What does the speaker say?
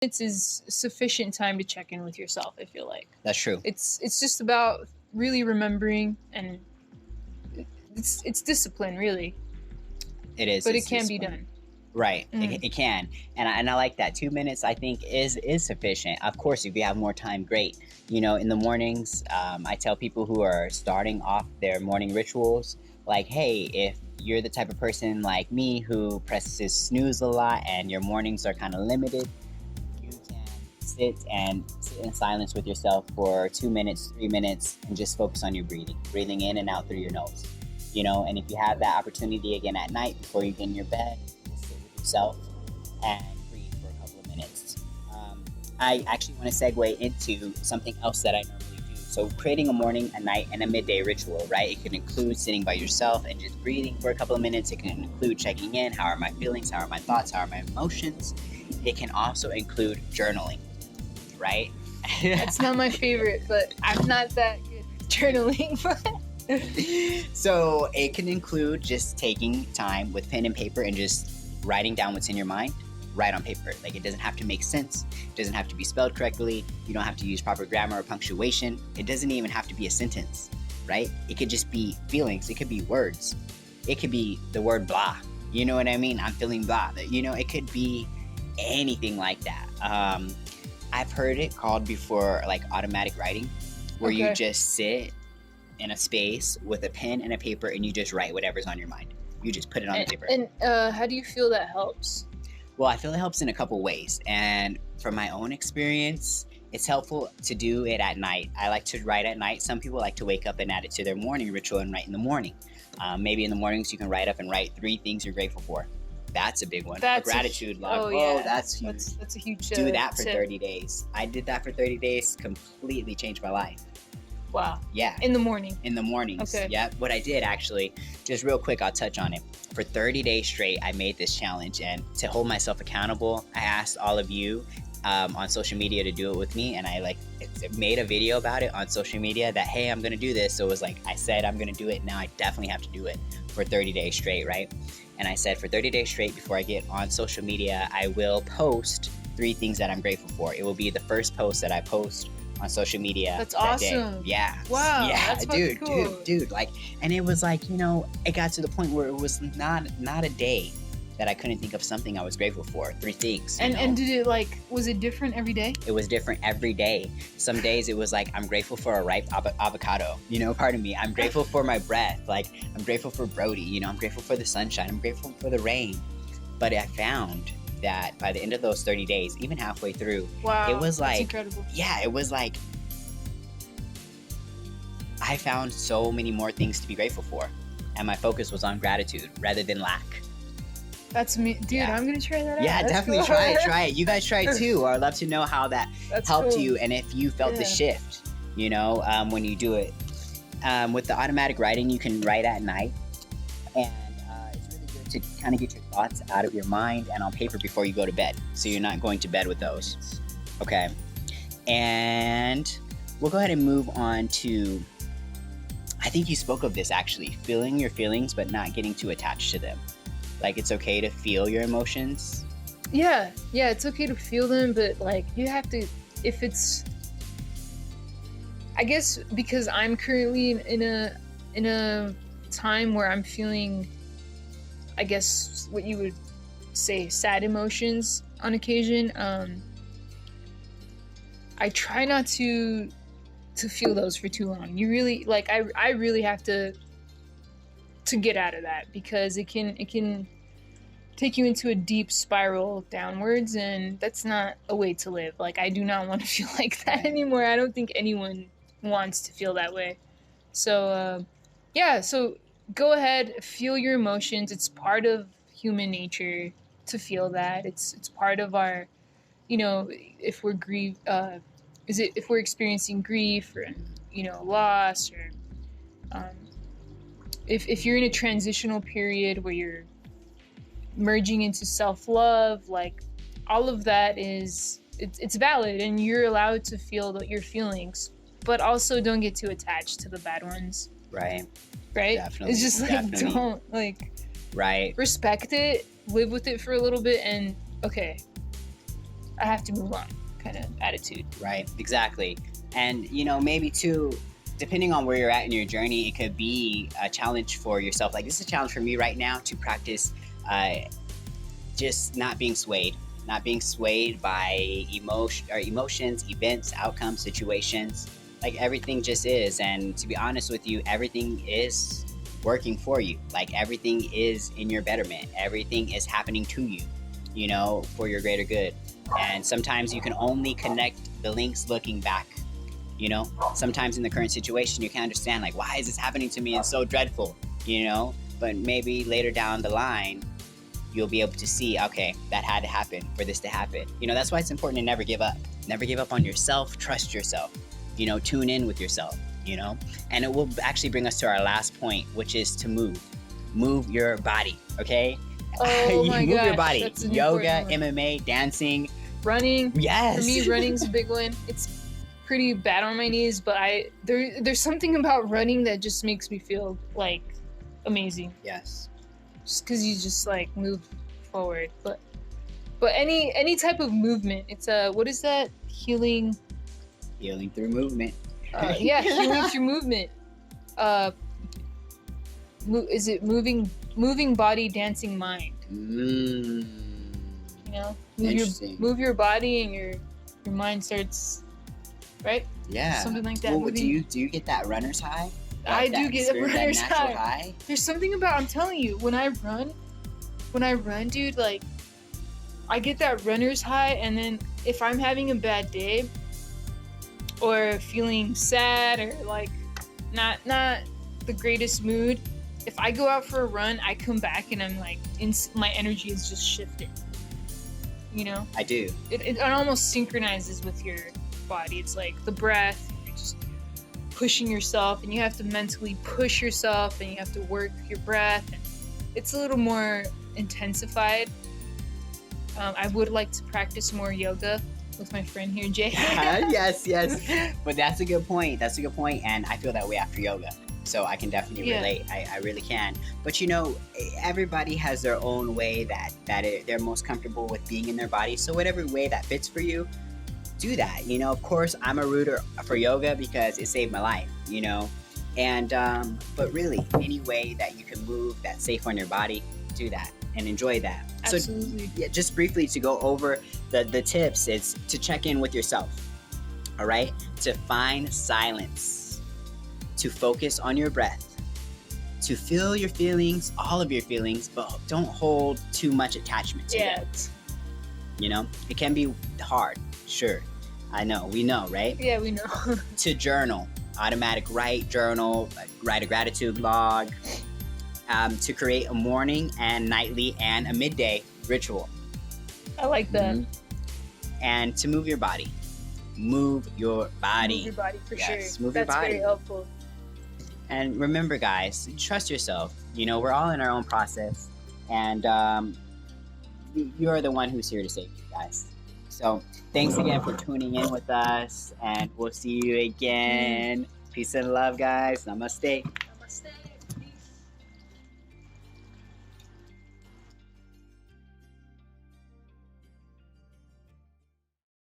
is sufficient time to check in with yourself. I feel like That's true. it's just about really remembering, and it's discipline, really. It is, but it's it can be discipline. done. Right, it can, and I like that. 2 minutes, I think, is sufficient. Of course, if you have more time, great. You know, in the mornings, I tell people who are starting off their morning rituals, like, hey, if you're the type of person like me who presses snooze a lot and your mornings are kind of limited, you can sit in silence with yourself for 2 minutes, 3 minutes, and just focus on your breathing in and out through your nose. You know, and if you have that opportunity again at night before you get in your bed, just sit with yourself and breathe for a couple of minutes. I actually want to segue into something else that I normally do. So creating a morning, a night, and a midday ritual, right? It can include sitting by yourself and just breathing for a couple of minutes. It can include checking in. How are my feelings? How are my thoughts? How are my emotions? It can also include journaling, right? That's not my favorite, but I'm not that good with journaling. So it can include just taking time with pen and paper and just writing down what's in your mind right on paper. Like, it doesn't have to make sense. It doesn't have to be spelled correctly. You don't have to use proper grammar or punctuation. It doesn't even have to be a sentence, right? It could just be feelings. It could be words. It could be the word blah. You know what I mean? I'm feeling blah. You know, it could be anything like that. I've heard it called before, like, automatic writing, where you just sit in a space with a pen and a paper and you just write whatever's on your mind. You just put it on the paper. And how do you feel that helps? Well, I feel it helps in a couple ways. And from my own experience, it's helpful to do it at night. I like to write at night. Some people like to wake up and add it to their morning ritual and write in the morning. Maybe in the mornings you can write up and write 3 things you're grateful for. That's a big one. That's a gratitude log. Oh, that's huge. That's a huge do that for tip. 30 days. I did that for 30 days. Completely changed my life. Wow. Yeah. In the morning. In the mornings. Okay. Yeah. What I did, actually, just real quick, I'll touch on it. For 30 days straight, I made this challenge, and to hold myself accountable, I asked all of you on social media to do it with me, and I made a video about it on social media that, hey, I'm gonna do this. So it was like, I said I'm gonna do it. Now I definitely have to do it for 30 days straight, right? And I said for 30 days straight, before I get on social media, I will post 3 things that I'm grateful for. It will be the first post that I post on social media. That's that awesome. Day. Yeah. Wow. Yeah, that's dude, dude. Like, and it was like, you know, it got to the point where it was not a day that I couldn't think of something I was grateful for. 3 things. And did it, like, was it different every day? It was different every day. Some days it was like, I'm grateful for a ripe avocado. You know, pardon me. I'm grateful for my breath. Like, I'm grateful for Brody. You know, I'm grateful for the sunshine. I'm grateful for the rain. But I found that by the end of those 30 days, even halfway through, wow, it was like, that's incredible. Yeah, it was like, I found so many more things to be grateful for. And my focus was on gratitude rather than lack. That's me. Dude, yeah. I'm going to try that out. Yeah, that's definitely cool. try it. You guys try it too. I'd love to know how that helped you and if you felt the shift, you know, when you do it. With the automatic writing, you can write at night. And it's really good to kind of get your thoughts out of your mind and on paper before you go to bed. So you're not going to bed with those. Okay. And we'll go ahead and move on to, I think you spoke of this actually, feeling your feelings but not getting too attached to them. Like, it's okay to feel your emotions. Yeah, it's okay to feel them, but like, you have to, if it's, I guess because I'm currently in a time where I'm feeling, I guess what you would say, sad emotions on occasion. I try not to feel those for too long. You really, like, I really have to get out of that, because it can take you into a deep spiral downwards, and that's not a way to live. Like, I do not want to feel like that anymore. I don't think anyone wants to feel that way. So so go ahead, feel your emotions. It's part of human nature to feel that. It's part of our, you know, if we're if we're experiencing grief or, you know, loss, or if you're in a transitional period where you're merging into self-love, like, all of that it's valid, and you're allowed to feel your feelings, but also don't get too attached to the bad ones. Right. Definitely. It's just like, don't, like, right, respect it, live with it for a little bit, and okay, I have to move on kind of attitude. Right, exactly. And maybe too, depending on where you're at in your journey, it could be a challenge for yourself. Like, this is a challenge for me right now to practice just not being swayed by emotions, events, outcomes, situations. Like, everything just is. And to be honest with you, everything is working for you. Like, everything is in your betterment. Everything is happening to you, for your greater good. And sometimes you can only connect the links looking back. Sometimes in the current situation, you can understand, like, why is this happening to me? It's so dreadful, but maybe later down the line, you'll be able to see, okay, that had to happen for this to happen. That's why it's important to never give up. Never give up on yourself. Trust yourself. Tune in with yourself, and it will actually bring us to our last point, which is to move your body. Okay. Oh my move gosh, your body. that's an Yoga, important one. MMA, dancing, Running. yes. For me, running's a big one. It's pretty bad on my knees, but there's something about running that just makes me feel like amazing. Yes. Just because you just like move forward, but any type of movement. It's what is that? Healing through movement. Yeah, healing through movement. Is it moving body, dancing mind? Interesting. Move your body and your mind starts, right? Yeah. Something like that. Well, do you get that runner's high? I do get a runner's that natural high. There's something about, I'm telling you, when I run, dude, like, I get that runner's high, and then if I'm having a bad day or feeling sad or like not the greatest mood, if I go out for a run, I come back and I'm like, my energy is just shifted. I do. It almost synchronizes with your body. It's like the breath. You're just pushing yourself, and you have to mentally push yourself, and you have to work your breath. And it's a little more intensified. I would like to practice more yoga with my friend here, Jay. Yes. But that's a good point. And I feel that way after yoga. So I can definitely relate. I really can. But everybody has their own way that they're most comfortable with being in their body. So whatever way that fits for you, do that. Of course, I'm a rooter for yoga because it saved my life, And but really, any way that you can move that's safe on your body, do that and enjoy that. Absolutely. So just briefly to go over the tips, it's to check in with yourself. All right? To find silence, to focus on your breath, to feel your feelings, all of your feelings, but don't hold too much attachment to it. It can be hard, sure. I know, we know, right? Yeah, we know. To journal, automatic journal, write a gratitude log, to create a morning and nightly and a midday ritual. I like that. And to move your body. Move your body. Move your body for sure. Move your body. That's very helpful. And remember, guys, trust yourself. We're all in our own process, and you're the one who's here to save you, guys. So thanks again for tuning in with us, and we'll see you again. Peace and love, guys. Namaste. Namaste.